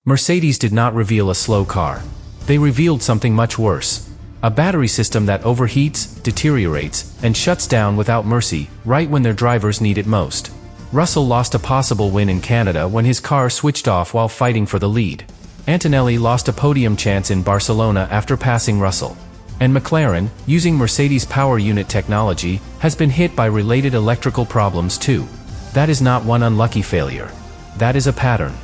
Mercedes did not reveal a slow car. They revealed something much worse. A battery system that overheats, deteriorates, and shuts down without mercy, right when their drivers need it most. Russell lost a possible win in Canada when his car switched off while fighting for the lead. Antonelli lost a podium chance in Barcelona after passing Russell. And McLaren, using Mercedes' power unit technology, has been hit by related electrical problems too. That is not one unlucky failure. That is a pattern.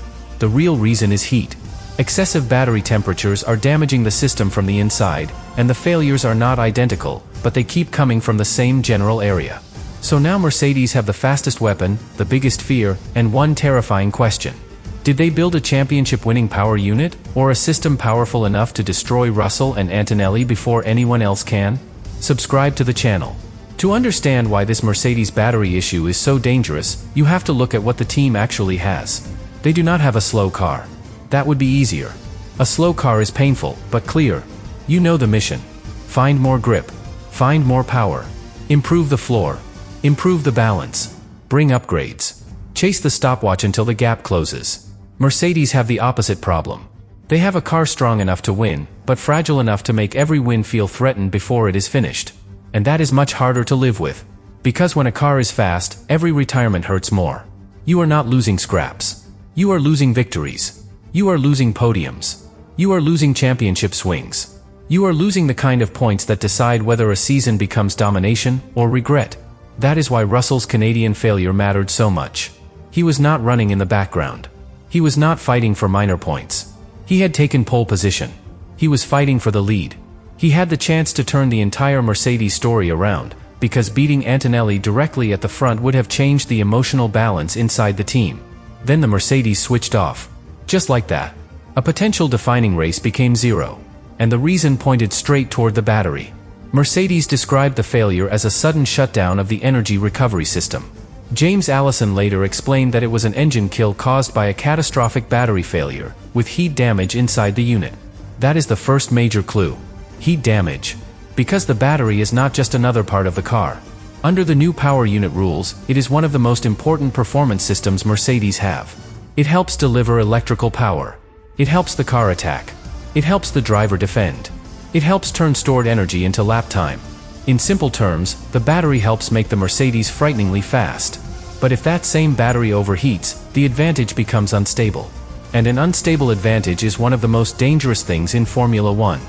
The real reason is heat. Excessive battery temperatures are damaging the system from the inside, and the failures are not identical, but they keep coming from the same general area. So now Mercedes have the fastest weapon, the biggest fear, and one terrifying question. Did they build a championship-winning power unit, or a system powerful enough to destroy Russell and Antonelli before anyone else can? Subscribe to the channel. To understand why this Mercedes battery issue is so dangerous, you have to look at what the team actually has. They do not have a slow car. That would be easier. A slow car is painful, but clear. You know the mission. Find more grip. Find more power. Improve the floor. Improve the balance. Bring upgrades. Chase the stopwatch until the gap closes. Mercedes have the opposite problem. They have a car strong enough to win, but fragile enough to make every win feel threatened before it is finished. And that is much harder to live with. Because when a car is fast, every retirement hurts more. You are not losing scraps. You are losing victories. You are losing podiums. You are losing championship swings. You are losing the kind of points that decide whether a season becomes domination or regret. That is why Russell's Canadian failure mattered so much. He was not running in the background. He was not fighting for minor points. He had taken pole position. He was fighting for the lead. He had the chance to turn the entire Mercedes story around, because beating Antonelli directly at the front would have changed the emotional balance inside the team. Then the Mercedes switched off. Just like that. A potential defining race became zero. And the reason pointed straight toward the battery. Mercedes described the failure as a sudden shutdown of the energy recovery system. James Allison later explained that it was an engine kill caused by a catastrophic battery failure, with heat damage inside the unit. That is the first major clue. Heat damage. Because the battery is not just another part of the car. Under the new power unit rules, it is one of the most important performance systems Mercedes have. It helps deliver electrical power. It helps the car attack. It helps the driver defend. It helps turn stored energy into lap time. In simple terms, the battery helps make the Mercedes frighteningly fast. But if that same battery overheats, the advantage becomes unstable. And an unstable advantage is one of the most dangerous things in Formula One.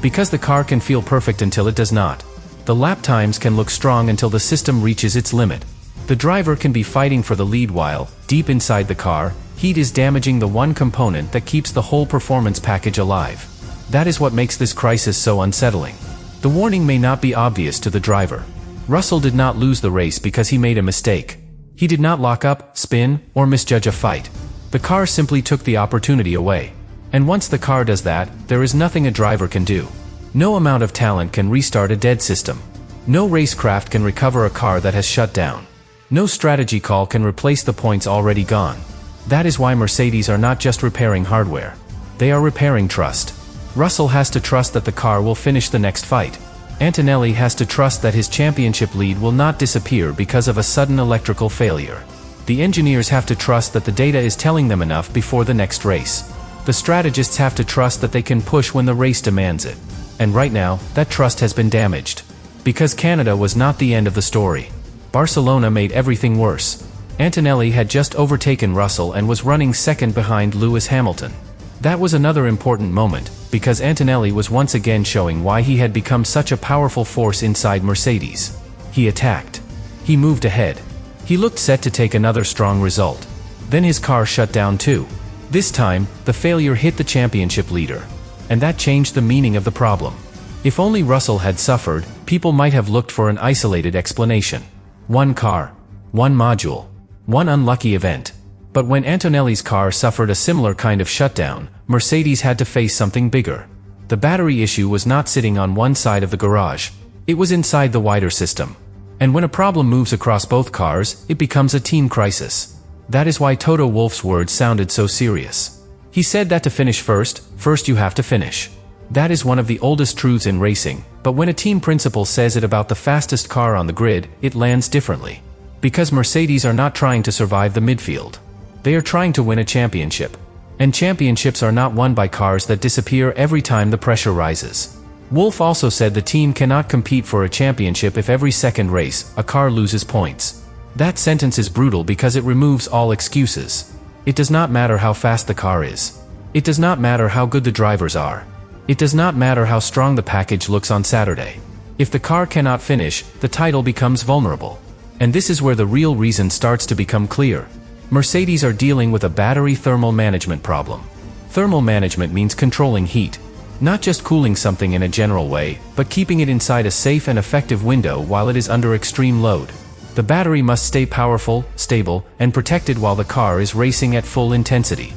Because the car can feel perfect until it does not. The lap times can look strong until the system reaches its limit. The driver can be fighting for the lead while, deep inside the car, heat is damaging the one component that keeps the whole performance package alive. That is what makes this crisis so unsettling. The warning may not be obvious to the driver. Russell did not lose the race because he made a mistake. He did not lock up, spin, or misjudge a fight. The car simply took the opportunity away. And once the car does that, there is nothing a driver can do. No amount of talent can restart a dead system. No racecraft can recover a car that has shut down. No strategy call can replace the points already gone. That is why Mercedes are not just repairing hardware. They are repairing trust. Russell has to trust that the car will finish the next fight. Antonelli has to trust that his championship lead will not disappear because of a sudden electrical failure. The engineers have to trust that the data is telling them enough before the next race. The strategists have to trust that they can push when the race demands it. And right now, that trust has been damaged. Because Canada was not the end of the story. Barcelona made everything worse. Antonelli had just overtaken Russell and was running second behind Lewis Hamilton. That was another important moment, because Antonelli was once again showing why he had become such a powerful force inside Mercedes. He attacked. He moved ahead. He looked set to take another strong result. Then his car shut down too. This time, the failure hit the championship leader. And that changed the meaning of the problem. If only Russell had suffered, people might have looked for an isolated explanation. One car. One module. One unlucky event. But when Antonelli's car suffered a similar kind of shutdown, Mercedes had to face something bigger. The battery issue was not sitting on one side of the garage. It was inside the wider system. And when a problem moves across both cars, it becomes a team crisis. That is why Toto Wolff's words sounded so serious. He said that to finish first you have to finish. That is one of the oldest truths in racing, but when a team principal says it about the fastest car on the grid, it lands differently. Because Mercedes are not trying to survive the midfield. They are trying to win a championship. And championships are not won by cars that disappear every time the pressure rises. Wolff also said the team cannot compete for a championship if every second race, a car loses points. That sentence is brutal because it removes all excuses. It does not matter how fast the car is. It does not matter how good the drivers are. It does not matter how strong the package looks on Saturday. If the car cannot finish, the title becomes vulnerable. And this is where the real reason starts to become clear. Mercedes are dealing with a battery thermal management problem. Thermal management means controlling heat. Not just cooling something in a general way, but keeping it inside a safe and effective window while it is under extreme load. The battery must stay powerful, stable, and protected while the car is racing at full intensity.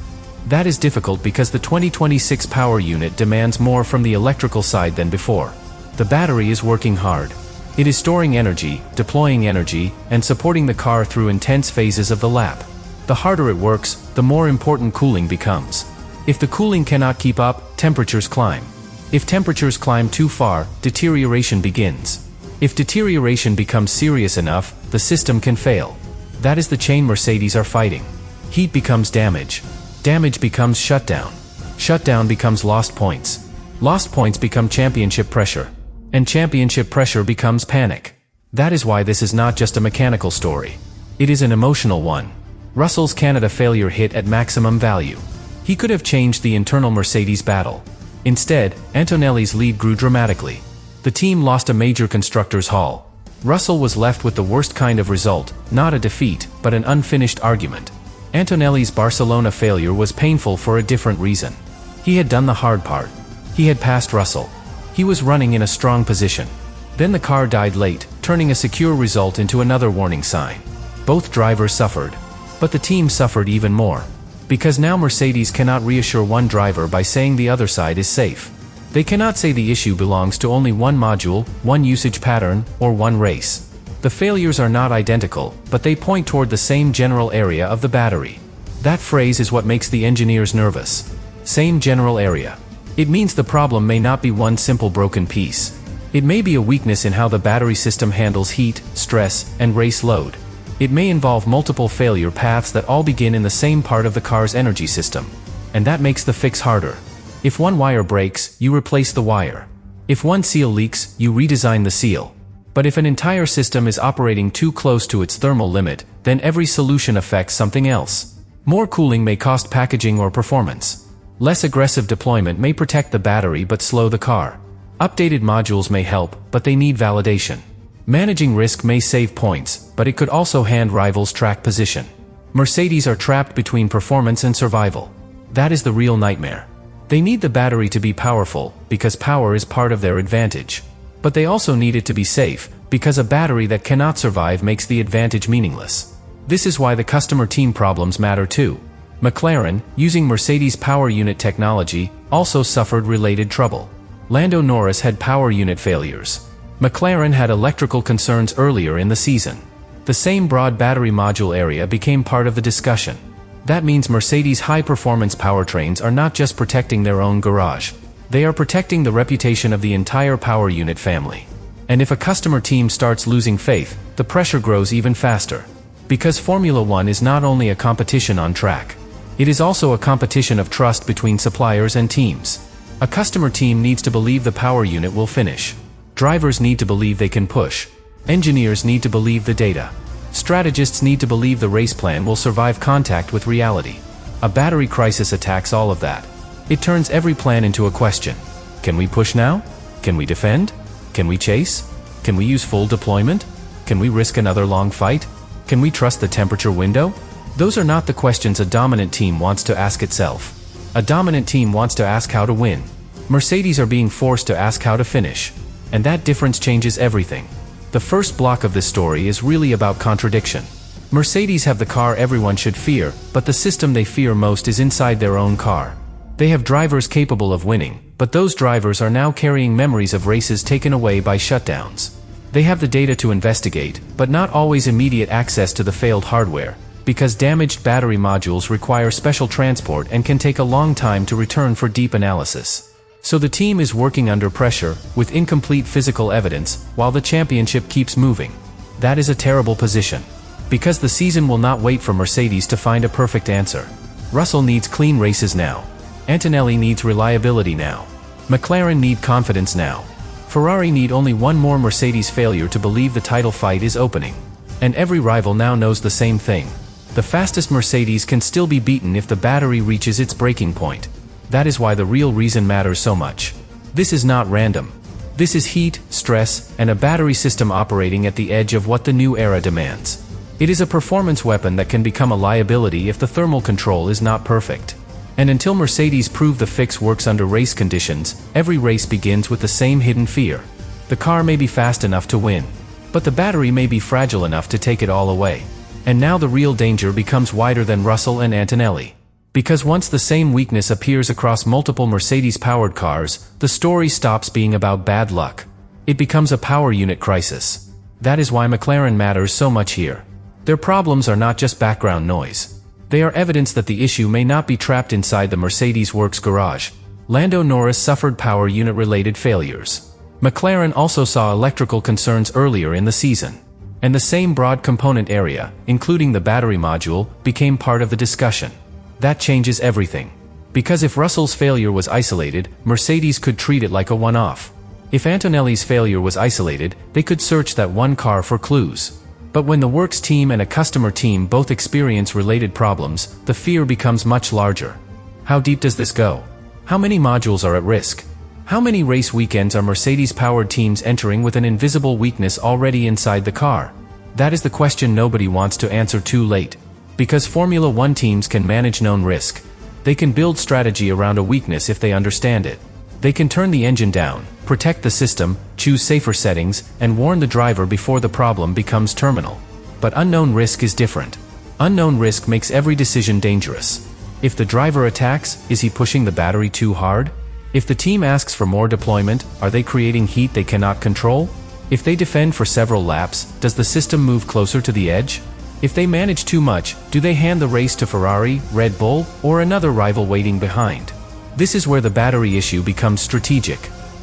That is difficult because the 2026 power unit demands more from the electrical side than before. The battery is working hard. It is storing energy, deploying energy, and supporting the car through intense phases of the lap. The harder it works, the more important cooling becomes. If the cooling cannot keep up, temperatures climb. If temperatures climb too far, deterioration begins. If deterioration becomes serious enough, the system can fail. That is the chain Mercedes are fighting. Heat becomes damage. Damage becomes shutdown. Shutdown becomes lost points. Lost points become championship pressure. And championship pressure becomes panic. That is why this is not just a mechanical story. It is an emotional one. Russell's Canada failure hit at maximum value. He could have changed the internal Mercedes battle. Instead, Antonelli's lead grew dramatically. The team lost a major constructors' haul. Russell was left with the worst kind of result, not a defeat, but an unfinished argument. Antonelli's Barcelona failure was painful for a different reason. He had done the hard part. He had passed Russell. He was running in a strong position. Then the car died late, turning a secure result into another warning sign. Both drivers suffered. But the team suffered even more. Because now Mercedes cannot reassure one driver by saying the other side is safe. They cannot say the issue belongs to only one module, one usage pattern, or one race. The failures are not identical, but they point toward the same general area of the battery. That phrase is what makes the engineers nervous. Same general area. It means the problem may not be one simple broken piece. It may be a weakness in how the battery system handles heat, stress, and race load. It may involve multiple failure paths that all begin in the same part of the car's energy system. And that makes the fix harder. If one wire breaks, you replace the wire. If one seal leaks, you redesign the seal. But if an entire system is operating too close to its thermal limit, then every solution affects something else. More cooling may cost packaging or performance. Less aggressive deployment may protect the battery but slow the car. Updated modules may help, but they need validation. Managing risk may save points, but it could also hand rivals track position. Mercedes are trapped between performance and survival. That is the real nightmare. They need the battery to be powerful, because power is part of their advantage. But they also need it to be safe, because a battery that cannot survive makes the advantage meaningless. This is why the customer team problems matter too. McLaren, using Mercedes power unit technology, also suffered related trouble. Lando Norris had power unit failures. McLaren had electrical concerns earlier in the season. The same broad battery module area became part of the discussion. That means Mercedes' high-performance powertrains are not just protecting their own garage. They are protecting the reputation of the entire power unit family. And if a customer team starts losing faith, the pressure grows even faster. Because Formula One is not only a competition on track. It is also a competition of trust between suppliers and teams. A customer team needs to believe the power unit will finish. Drivers need to believe they can push. Engineers need to believe the data. Strategists need to believe the race plan will survive contact with reality. A battery crisis attacks all of that. It turns every plan into a question. Can we push now? Can we defend? Can we chase? Can we use full deployment? Can we risk another long fight? Can we trust the temperature window? Those are not the questions a dominant team wants to ask itself. A dominant team wants to ask how to win. Mercedes are being forced to ask how to finish. And that difference changes everything. The first block of this story is really about contradiction. Mercedes have the car everyone should fear, but the system they fear most is inside their own car. They have drivers capable of winning, but those drivers are now carrying memories of races taken away by shutdowns. They have the data to investigate, but not always immediate access to the failed hardware, because damaged battery modules require special transport and can take a long time to return for deep analysis. So the team is working under pressure, with incomplete physical evidence, while the championship keeps moving. That is a terrible position. Because the season will not wait for Mercedes to find a perfect answer. Russell needs clean races now. Antonelli needs reliability now. McLaren need confidence now. Ferrari need only one more Mercedes failure to believe the title fight is opening. And every rival now knows the same thing. The fastest Mercedes can still be beaten if the battery reaches its breaking point. That is why the real reason matters so much. This is not random. This is heat, stress, and a battery system operating at the edge of what the new era demands. It is a performance weapon that can become a liability if the thermal control is not perfect. And until Mercedes prove the fix works under race conditions, every race begins with the same hidden fear. The car may be fast enough to win, but the battery may be fragile enough to take it all away. And now the real danger becomes wider than Russell and Antonelli. Because once the same weakness appears across multiple Mercedes-powered cars, the story stops being about bad luck. It becomes a power unit crisis. That is why McLaren matters so much here. Their problems are not just background noise. They are evidence that the issue may not be trapped inside the Mercedes works garage. Lando Norris suffered power unit-related failures. McLaren also saw electrical concerns earlier in the season. And the same broad component area, including the battery module, became part of the discussion. That changes everything. Because if Russell's failure was isolated, Mercedes could treat it like a one-off. If Antonelli's failure was isolated, they could search that one car for clues. But when the works team and a customer team both experience related problems, the fear becomes much larger. How deep does this go? How many modules are at risk? How many race weekends are Mercedes-powered teams entering with an invisible weakness already inside the car? That is the question nobody wants to answer too late. Because Formula One teams can manage known risk. They can build strategy around a weakness if they understand it. They can turn the engine down, protect the system, choose safer settings, and warn the driver before the problem becomes terminal. But unknown risk is different. Unknown risk makes every decision dangerous. If the driver attacks, is he pushing the battery too hard? If the team asks for more deployment, are they creating heat they cannot control? If they defend for several laps, does the system move closer to the edge? If they manage too much, do they hand the race to Ferrari, Red Bull, or another rival waiting behind? This is where the battery issue becomes strategic.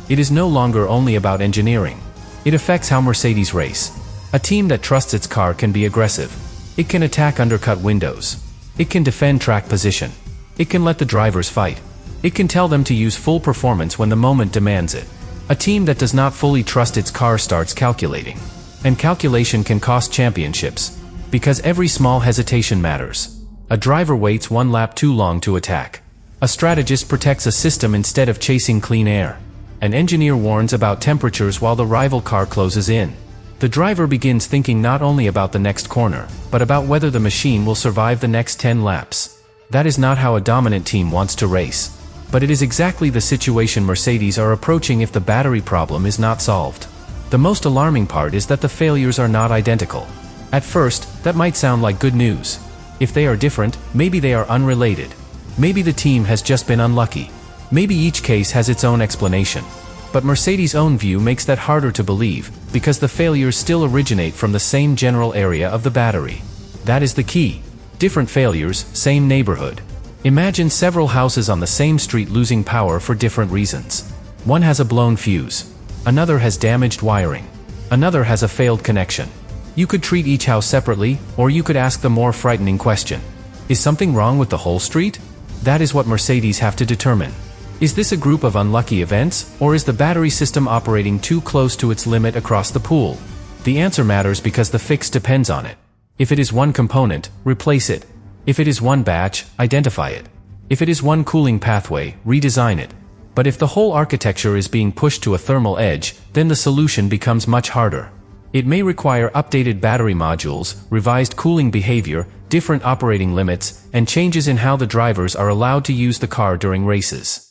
It is no longer only about engineering. It affects how Mercedes race. A team that trusts its car can be aggressive. It can attack undercut windows. It can defend track position. It can let the drivers fight. It can tell them to use full performance when the moment demands it. A team that does not fully trust its car starts calculating. And calculation can cost championships. Because every small hesitation matters. A driver waits one lap too long to attack. A strategist protects a system instead of chasing clean air. An engineer warns about temperatures while the rival car closes in. The driver begins thinking not only about the next corner, but about whether the machine will survive the next 10 laps. That is not how a dominant team wants to race. But it is exactly the situation Mercedes are approaching if the battery problem is not solved. The most alarming part is that the failures are not identical. At first, that might sound like good news. If they are different, maybe they are unrelated. Maybe the team has just been unlucky. Maybe each case has its own explanation. But Mercedes' own view makes that harder to believe, because the failures still originate from the same general area of the battery. That is the key. Different failures, same neighborhood. Imagine several houses on the same street losing power for different reasons. One has a blown fuse. Another has damaged wiring. Another has a failed connection. You could treat each house separately, or you could ask the more frightening question. Is something wrong with the whole street? That is what Mercedes have to determine. Is this a group of unlucky events, or is the battery system operating too close to its limit across the pool? The answer matters because the fix depends on it. If it is one component, replace it. If it is one batch, identify it. If it is one cooling pathway, redesign it. But if the whole architecture is being pushed to a thermal edge, then the solution becomes much harder. It may require updated battery modules, revised cooling behavior, different operating limits, and changes in how the drivers are allowed to use the car during races.